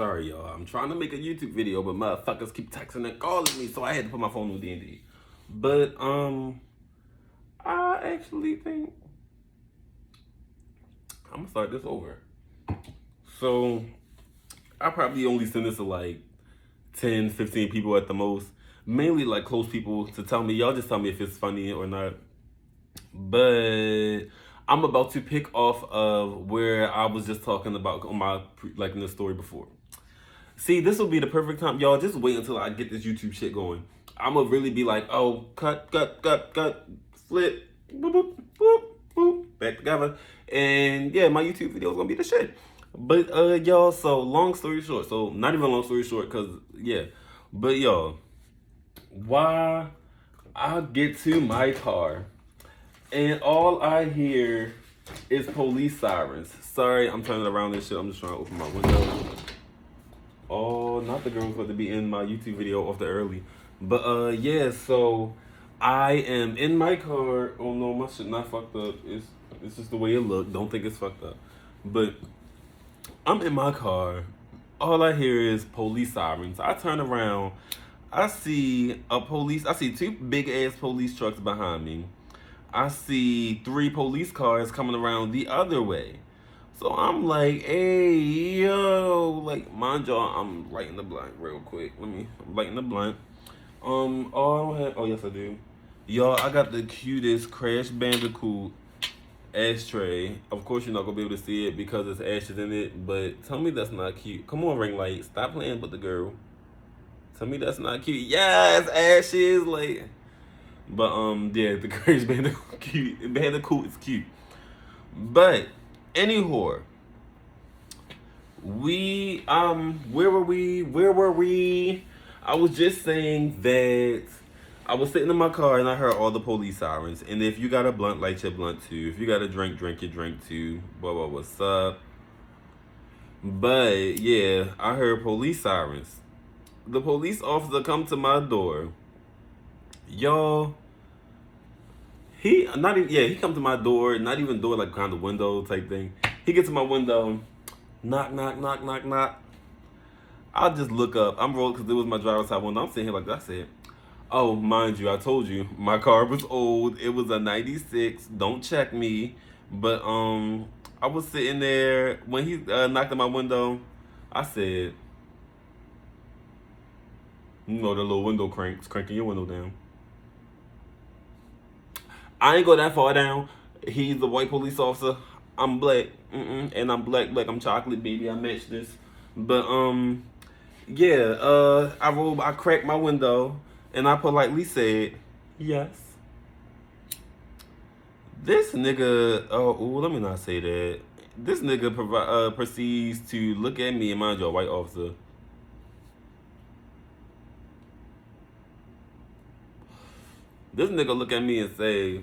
Sorry, y'all. I'm trying to make a YouTube video, but motherfuckers keep texting and calling me, so I had to put my phone on D&D. But I actually think I'm gonna start this over. So I probably only send this to like 10, 15 people at the most. Mainly like close people to tell me. Y'all just tell me if it's funny or not. But I'm about to pick off of where I was just talking about on my like in the story before. See, this will be the perfect time. Y'all just wait until I get this YouTube shit going. I'm gonna really be like, oh, cut, flip, boop, boop, boop, boop, back together. And yeah, my YouTube video is gonna be the shit. But y'all, so long story short, so not even long story short, cause yeah. But y'all, why I get to my car and all I hear is police sirens. Sorry, I'm turning around this shit. I'm just trying to open my window. Oh, not the girl who's going to be in my YouTube video off the early. But yeah, so I am in my car. Oh no, my shit not fucked up. It's just the way it look. Don't think it's fucked up. But I'm in my car. All I hear is police sirens. I turn around. I see two big ass police trucks behind me. I see 3 police cars coming around the other way. So I'm like, hey, yo, like, mind y'all, I'm lighting the blunt real quick. I'm lighting the blunt. Oh, yes, I do. Y'all, I got the cutest Crash Bandicoot ashtray. Of course, you're not gonna be able to see it because there's ashes in it, but tell me that's not cute. Come on, ring light, stop playing with the girl. Tell me that's not cute. Yes, ashes, like. But, yeah, the Crash Bandicoot is cute. But, anywho, where were we? I was just saying that I was sitting in my car and I heard all the police sirens. And if you got a blunt, light your blunt too. If you got a drink, drink your drink too. Blah, what's up? But yeah, I heard police sirens. The police officer come to my door. Y'all, he come to my door, not even door, like kind of window type thing. He gets to my window, knock, knock, knock, knock, knock. I'll just look up. I'm rolling because it was my driver's side window. I'm sitting here like that. I said, oh, mind you, I told you, my car was old. It was a 96. Don't check me. But I was sitting there when he knocked on my window. I said, you know, the little window cranking your window down. I ain't go that far down. He's a white police officer. I'm black. And I'm black. I'm chocolate, baby. I match this. But, yeah, I cracked my window and I politely said, yes. This nigga, let me not say that. This nigga proceeds to look at me, and mind you, a white officer. This nigga look at me and say,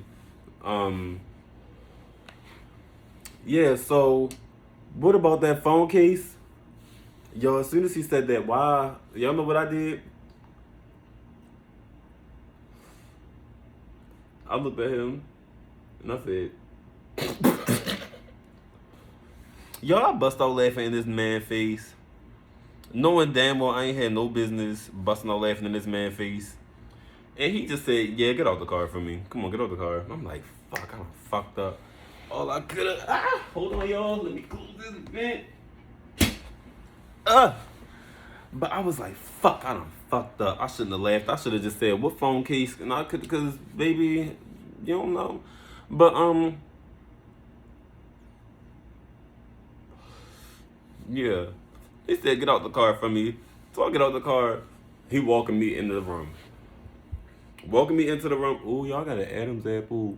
yeah, so what about that phone case? Yo, as soon as he said that, why? Y'all know what I did? I looked at him and I said, y'all bust out laughing in this man's face. Knowing damn well I ain't had no business busting out laughing in this man's face. And he just said, yeah, get out the car for me. Come on, get out the car. I'm like, fuck, I done fucked up. All I could've, hold on, y'all. Let me close this vent. But I was like, fuck, I done fucked up. I shouldn't have laughed. I should have just said, what phone case? And I could, because, baby, you don't know. But, yeah. He said, get out the car for me. So I get out the car. He walking me into the room. Walking me into the room. Ooh, y'all got an Adam's apple.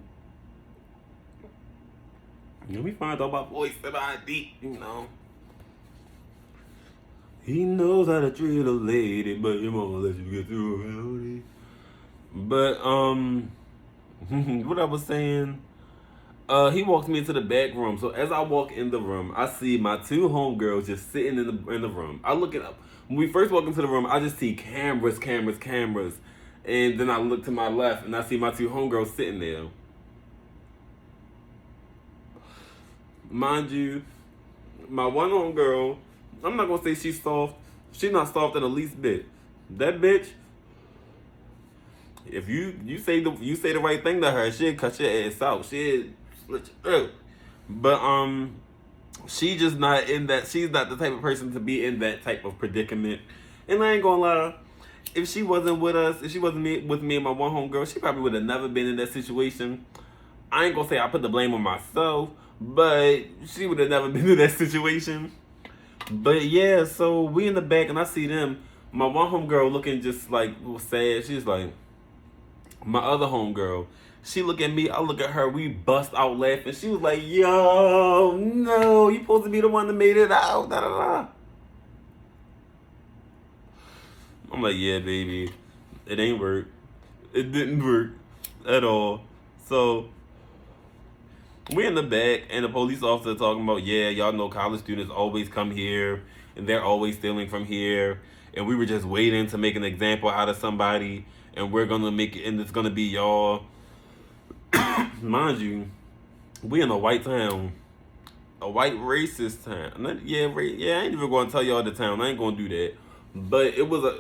Let me find out my voice and ID, you know. He knows how to treat a lady, but you won't let you get through a rowdy. But, what I was saying, he walks me into the back room. So as I walk in the room, I see my 2 homegirls just sitting in the room. I look it up. When we first walk into the room, I just see cameras. And then I look to my left and I see my 2 homegirls sitting there. Mind you, my one homegirl I'm not gonna say she's soft. She's not soft in the least bit. That bitch, if you say the right thing to her, she'll cut your ass out. She'll split your throat. But she just not in that. She's not the type of person to be in that type of predicament. And I ain't gonna lie, if she wasn't with us, if she wasn't with me and my one homegirl, she probably would have never been in that situation. I ain't gonna say I put the blame on myself, but she would have never been in that situation. But yeah, so we in the back and I see them. My one homegirl looking just like sad. She's like, my other homegirl, she look at me, I look at her, we bust out laughing. She was like, yo, no, you supposed to be the one that made it out. Da, da, da. I'm like, yeah, baby, it ain't work. It didn't work at all. So we in the back and the police officer talking about, yeah, y'all know college students always come here and they're always stealing from here. And we were just waiting to make an example out of somebody and we're gonna make it and it's gonna be y'all. Mind you, we in a white town. A white racist town. Yeah, I ain't even gonna tell y'all the town. I ain't gonna do that. But it was a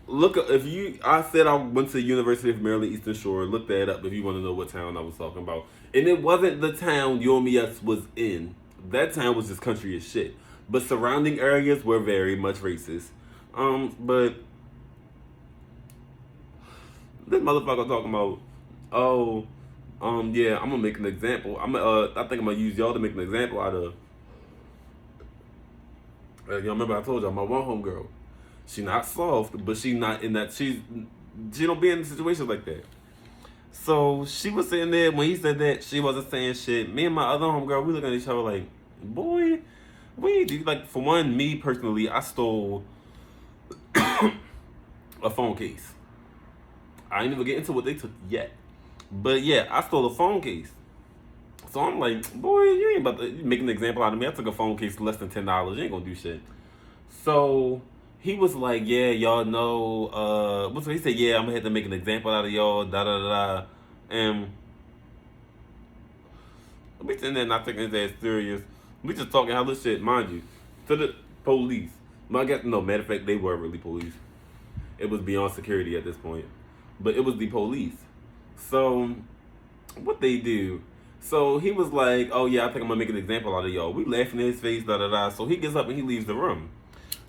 look if you I said I went to the University of Maryland Eastern Shore. Look that up if you want to know what town I was talking about. And it wasn't the town UMES was in. That town was just country as shit. But surrounding areas were very much racist. But this motherfucker talking about, oh, yeah, I'm gonna make an example. I think I'm gonna use y'all to make an example out of. Y'all remember I told y'all my one homegirl. She not soft, but she not in that. She don't be in situations like that. So she was sitting there when he said that. She wasn't saying shit. Me and my other homegirl, we looking at each other like, boy, we do like for one. Me personally, I stole a phone case. I ain't even get into what they took yet. But yeah, I stole a phone case. So I'm like, boy, you ain't about to make an example out of me. I took a phone case for less than $10. You ain't gonna do shit. So he was like, yeah, y'all know, what's what he said? Yeah, I'm gonna have to make an example out of y'all, da da da da. And we sitting there not taking his ass serious. We just talking hella shit, mind you, to the police. I guess, no, matter of fact, they were really police. It was beyond security at this point. But it was the police. So, what they do? So, he was like, oh yeah, I think I'm gonna make an example out of y'all. We laughing in his face, da da da. So, he gets up and he leaves the room.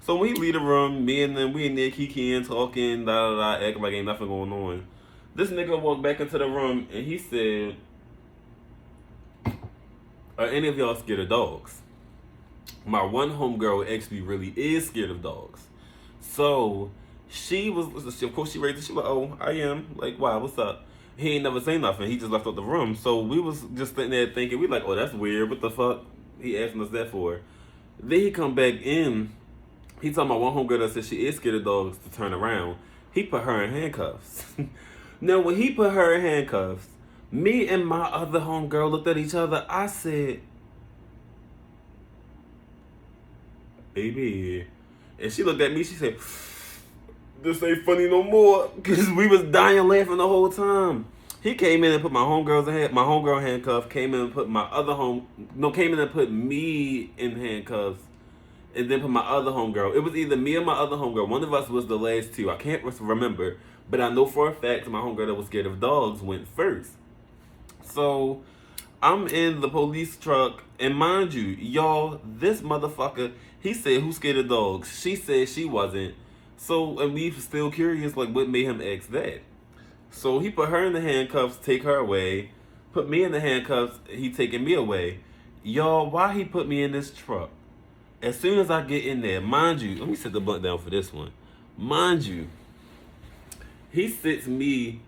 So, when he leave the room, me and them, we in there kikiing, talking, da da da, acting like ain't nothing going on. This nigga walked back into the room and he said, are any of y'all scared of dogs? My one homegirl actually really is scared of dogs. So, she was, of course, she raised it. She was like, oh, I am. Like, wow, what's up? He ain't never say nothing. He just left out the room. So we was just sitting there thinking, we like, oh, that's weird. What the fuck? He asking us that for. Then he come back in. He talking about one homegirl that said she is scared of dogs to turn around. He put her in handcuffs. Now, when he put her in handcuffs, me and my other homegirl looked at each other. I said, baby. And she looked at me. She said, this ain't funny no more, because we was dying laughing the whole time. He came in and put my homegirl handcuffed, came in and put came in and put me in handcuffs, and then put my other homegirl. It was either me or my other homegirl. One of us was the last two. I can't remember, but I know for a fact my homegirl that was scared of dogs went first. So I'm in the police truck, and mind you, y'all, this motherfucker, he said, who's scared of dogs? She said she wasn't. So, and we still curious, like, what made him ask that? So, he put her in the handcuffs, take her away. Put me in the handcuffs, he taking me away. Y'all, why he put me in this truck? As soon as I get in there, mind you, let me set the blunt down for this one. Mind you, he sits me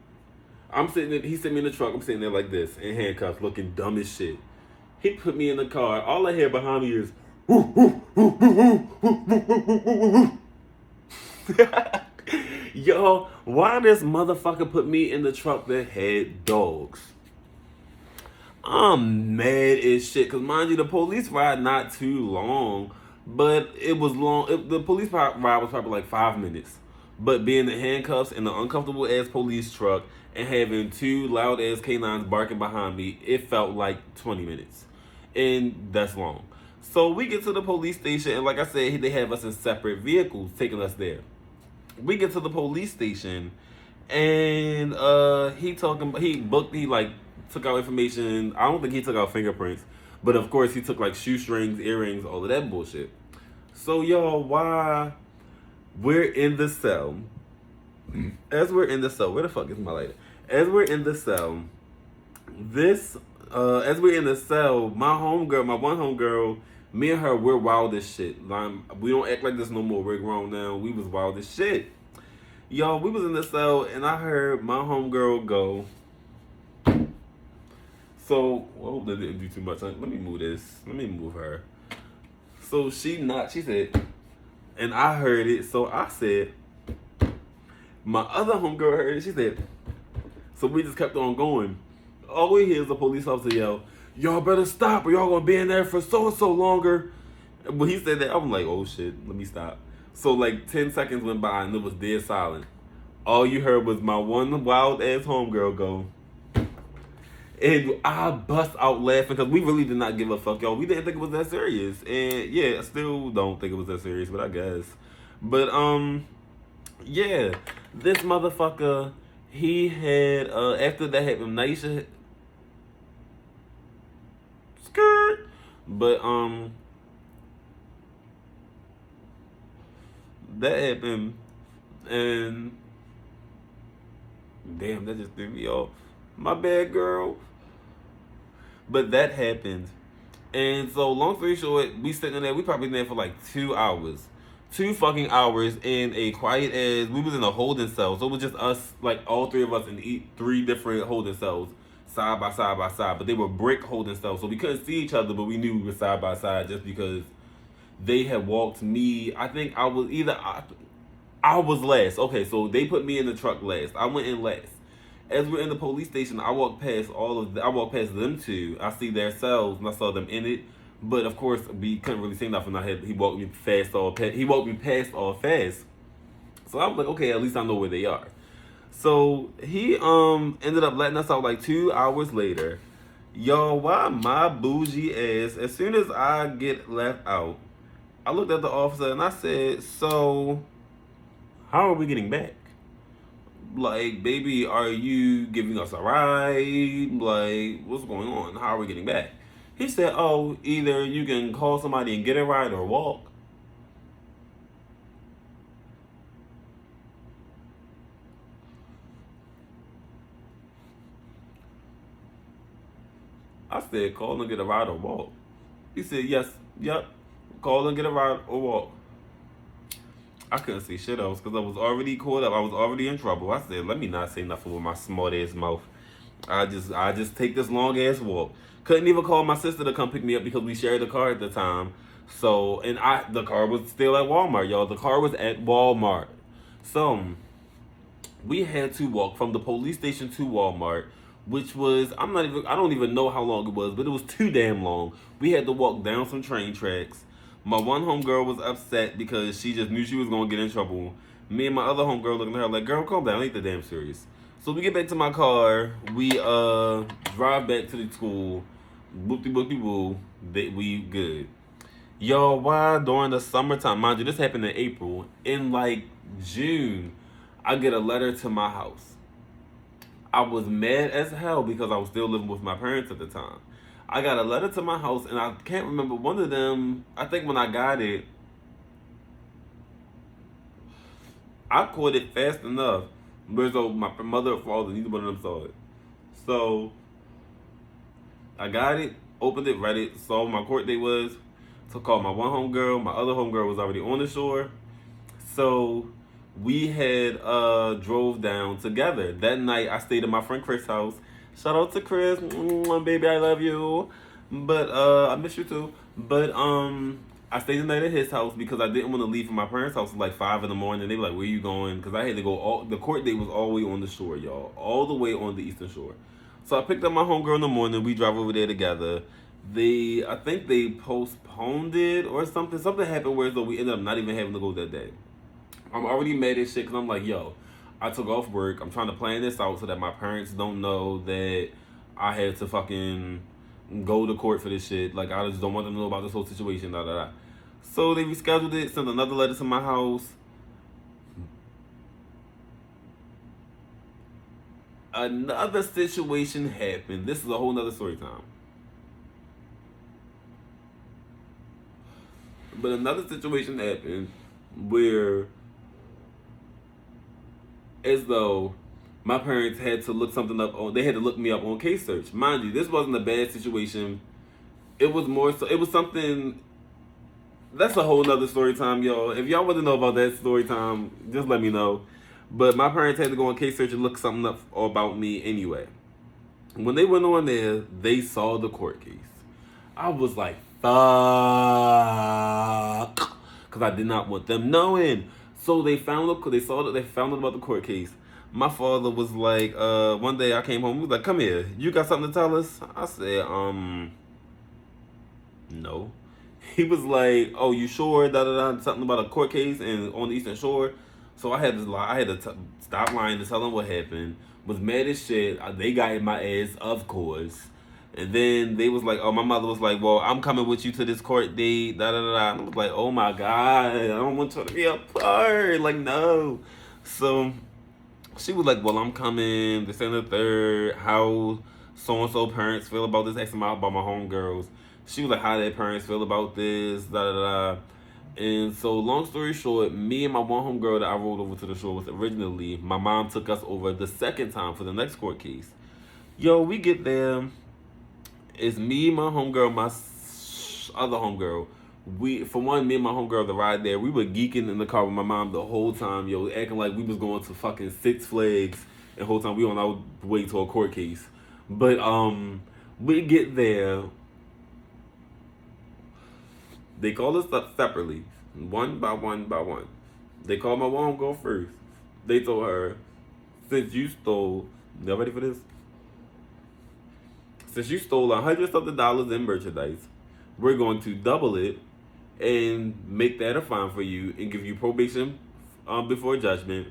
in the truck, I'm sitting there like this, in handcuffs, looking dumb as shit. He put me in the car, all I hear behind me is, yo, why this motherfucker put me in the truck that had dogs? I'm mad as shit, because mind you, the police ride not too long, but it was long. The police ride was probably like 5 minutes. But being in handcuffs in the uncomfortable ass police truck and having two loud ass canines barking behind me, it felt like 20 minutes. And that's long. So we get to the police station, and like I said, they have us in separate vehicles taking us there. We get to the police station, and he like took out information. I don't think he took out fingerprints, but of course he took like shoestrings, earrings, all of that bullshit. So y'all, why we're in the cell? As we're in the cell, where the fuck is my lighter? As we're in the cell, as we're in the cell, my one homegirl, me and her, we're wild as shit. Like, we don't act like this no more. We're grown now. We was wild as shit. Y'all, we was in the cell, and I heard my homegirl go. So, I hope that didn't do too much. Let me move this. Let me move her. So she said, and I heard it, so I said, my other homegirl heard it, she said, so we just kept on going. All we hear is a police officer yell, y'all better stop or y'all gonna be in there for so and so longer. And when he said that, I'm like, oh shit, let me stop. So like 10 seconds went by and it was dead silent. All you heard was my one wild ass homegirl go. And I bust out laughing because we really did not give a fuck, y'all. We didn't think it was that serious. And yeah, I still don't think it was that serious, but I guess. But yeah, this motherfucker, he had after that happened, Naisha skirt. But that happened, and damn, that just threw me off. My bad, girl. But that happened. And so, long story short, we sitting there. We probably there for like 2 hours. 2 fucking hours in a quiet ass. We was in a holding cell. So it was just us, like all 3 of us in 3 different holding cells. Side by side by side. But they were brick holding cells. So we couldn't see each other, but we knew we were side by side just because they had walked me. I think I was I was last. Okay, so they put me in the truck last. I went in last. As we're in the police station, I walked past them 2. I see their cells and I saw them in it. But of course, we couldn't really see nothing. He walked me past all fast. So I was like, okay, at least I know where they are. So he ended up letting us out like 2 hours later. Y'all, why my bougie ass, as soon as I get left out, I looked at the officer and I said, so how are we getting back? Like, baby, are you giving us a ride? Like, what's going on? How are we getting back? He said, oh, either you can call somebody and get a ride or walk. I said, call and get a ride or walk. He said, yes, yep, call and get a ride or walk. I couldn't say shit else because I was already caught up. I was already in trouble. I said, let me not say nothing with my smart ass mouth. I just take this long ass walk. Couldn't even call my sister to come pick me up because we shared a car at the time. So, and the car was still at Walmart, y'all. The car was at Walmart. So, we had to walk from the police station to Walmart, which was, I don't even know how long it was, but it was too damn long. We had to walk down some train tracks. My one homegirl was upset because she just knew she was going to get in trouble. Me and my other homegirl looking at her like, girl, calm down, ain't that damn serious. So we get back to my car. We drive back to the school. Boop-de-boop-de-boo. We good. Y'all, why during the summertime, mind you, this happened in April. In like June, I get a letter to my house. I was mad as hell because I was still living with my parents at the time. I got a letter to my house, and I can't remember one of them. I think when I got it, I caught it fast enough. But so my mother or father, neither one of them saw it. So I got it, opened it, read it, saw what my court date was. So called my one homegirl. My other homegirl was already on the shore. So we had drove down together. That night I stayed at my friend Chris' house. Shout out to Chris, baby, I love you. But I miss you too. But I stayed the night at his house because I didn't want to leave from my parents' house at like 5 in the morning. They were like, where you going? Because I had to go, the court date was all the way on the shore, y'all. All the way on the eastern shore. So I picked up my homegirl in the morning. We drive over there together. I think they postponed it or something. Something happened where we ended up not even having to go that day. I'm already mad as shit because I'm like, yo, I took off work. I'm trying to plan this out so that my parents don't know that I had to fucking go to court for this shit. Like, I just don't want them to know about this whole situation. Da da da. So they rescheduled it, sent another letter to my house. Another situation happened. This is a whole nother story time. But another situation happened where, as though my parents had to look something up on, they had to look me up on case search. Mind you, this wasn't a bad situation. It was more so, it was something, that's a whole nother story time, y'all. If y'all want to know about that story time, just let me know. But my parents had to go on case search and look something up about me anyway. When they went on there, they saw the court case. I was like, fuck, because I did not want them knowing. So they found out, they saw that they found out about the court case. My father was like, one day I came home, he was like, come here, you got something to tell us? I said, no. He was like, oh, you sure? Da da da, something about a court case and on the Eastern Shore. So I had to lie. I had to stop lying to tell them what happened. Was mad as shit. They got in my ass, of course. And then they was like, oh, my mother was like, well, I'm coming with you to this court date. Da da da da. And I was like, oh my god, I don't want you to be apart. Like, no. So she was like, well, I'm coming. This and the third. How so and so parents feel about this? Asking about my homegirls. She was like, how their parents feel about this? Da da da. And so, long story short, me and my one homegirl that I rolled over to the shore with originally, my mom took us over the second time for the next court case. Yo, we get there. It's me, my homegirl, my other homegirl. For one, me and my homegirl, the ride there, we were geeking in the car with my mom the whole time, yo, acting like we was going to fucking Six Flags. And the whole time we on our way to a court case. But, we get there. They call us up separately, one by one by one. They called my mom go first. They told her, since you stole, y'all ready for this? Since you stole $100 something in merchandise, we're going to double it and make that a fine for you and give you probation before judgment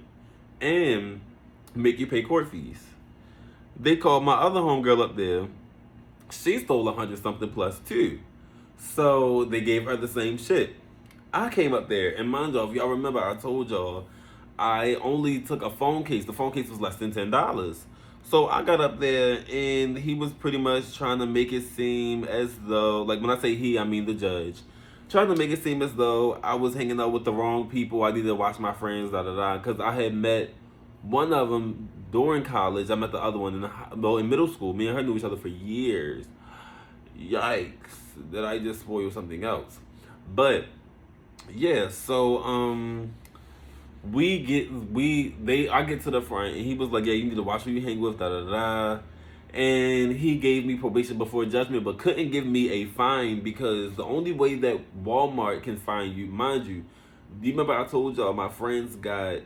and make you pay court fees. They called my other homegirl up there. She stole $100 something plus too. So they gave her the same shit. I came up there, and mind y'all, if y'all remember, I told y'all I only took a phone case. The phone case was less than $10. So I got up there, and he was pretty much trying to make it seem as though, like when I say he, I mean the judge, trying to make it seem as though I was hanging out with the wrong people. I needed to watch my friends, da da da, because I had met one of them during college. I met the other one in middle school. Me and her knew each other for years. Yikes. That I just spoiled something else. But yeah, so I get to the front and he was like, yeah, you need to watch who you hang with, da da da. And he gave me probation before judgment, but couldn't give me a fine because the only way that Walmart can fine you, mind you, do you remember I told y'all my friends got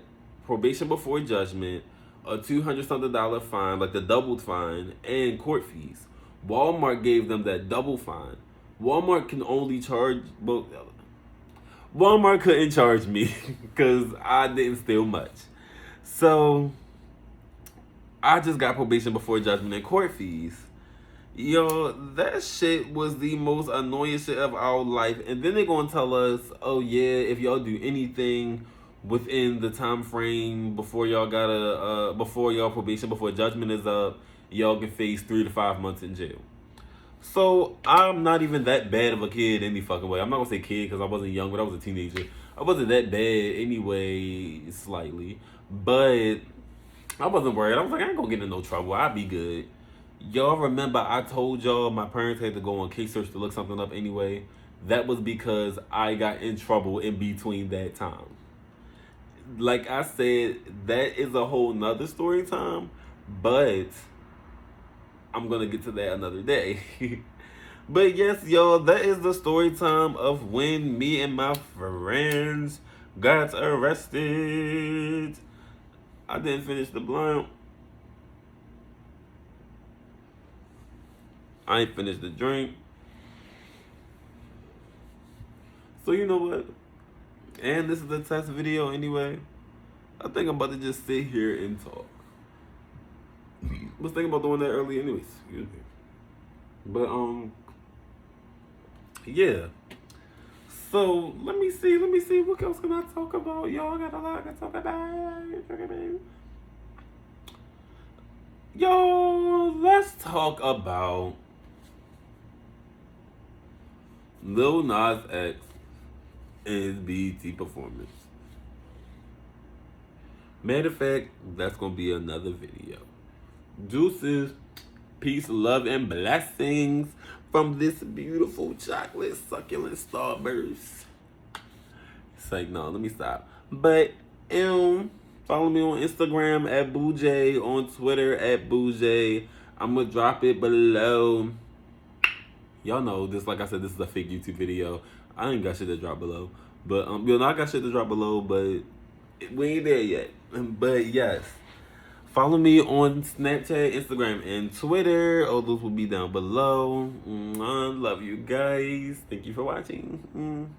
probation before judgment, a $200 something fine, like the doubled fine, and court fees. Walmart gave them that double fine. Walmart can only charge, well, Walmart couldn't charge me because I didn't steal much. So I just got probation before judgment and court fees. Yo, that shit was the most annoying shit of our life. And then they're gonna tell us, oh yeah, if y'all do anything within the time frame before y'all before y'all probation, before judgment is up, y'all can face 3 to 5 months in jail. So I'm not even that bad of a kid any fucking way. I'm not gonna say kid because I wasn't young, but I was a teenager. I wasn't that bad anyway, slightly. But I wasn't worried. I was like, I ain't gonna get in no trouble. I'll be good. Y'all remember I told y'all my parents had to go on case search to look something up anyway? That was because I got in trouble in between that time. Like I said, that is a whole nother story time, but I'm gonna get to that another day. But yes, y'all, that is the story time of when me and my friends got arrested. I didn't finish the blunt. I ain't finished the drink. So you know what? And this is a test video anyway. I think I'm about to just sit here and talk. I was thinking about doing that early anyways. Excuse me. But yeah. So let me see. What else can I talk about? Y'all got a lot to talk about. Yo, let's talk about Lil Nas X and his BET performance. Matter of fact, that's gonna be another video. Deuces, peace, love, and blessings from this beautiful chocolate succulent starburst. It's like, no, let me stop. But follow me on Instagram at BooJ, on Twitter at BooJ. I'm gonna drop it below. Y'all know this, like I said, this is a fake YouTube video. I ain't got shit to drop below. But I got shit to drop below, but we ain't there yet. But yes. Follow me on Snapchat, Instagram, and Twitter. All those will be down below. I love you guys. Thank you for watching.